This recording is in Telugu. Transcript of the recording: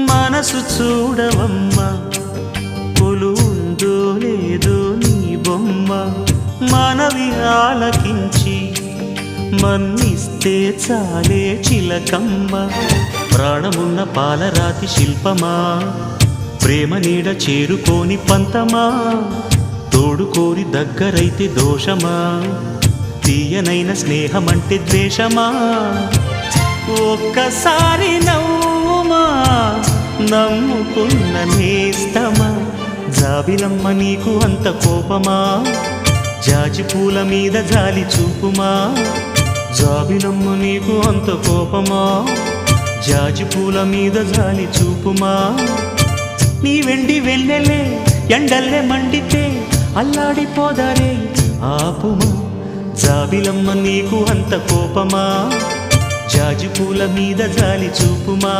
మనసు చూడవమ్మా కొలువుందో లేదో నీ బొమ్మ మనవి ఆలకించి మన్నిస్తే చాలే చిలకమ్మ ప్రాణమున్న పాలరాతి శిల్పమా ప్రేమ నీడ చేరుకోని పంతమా తోడుకోరి దగ్గరైతే దోషమా తీయనైన స్నేహమంటే ద్వేషమా ఒక్కసారి నవ్వుమా నమ్ముకున్న నేస్తమా జాబిలమ్మ నీకు అంత కోపమా జాజి పూల మీద జాలి చూపుమా జాబిలమ్మ నీకు అంత కోపమా జాజి పూల మీద జాలి చూపుమా నీ వెండి వెళ్ళలే ఎండల్లే మండితే అల్లాడిపోదారే ఆపుమా జాబిలమ్మ నీకు అంత కోపమా జాజి పూల మీద జాలి చూపుమా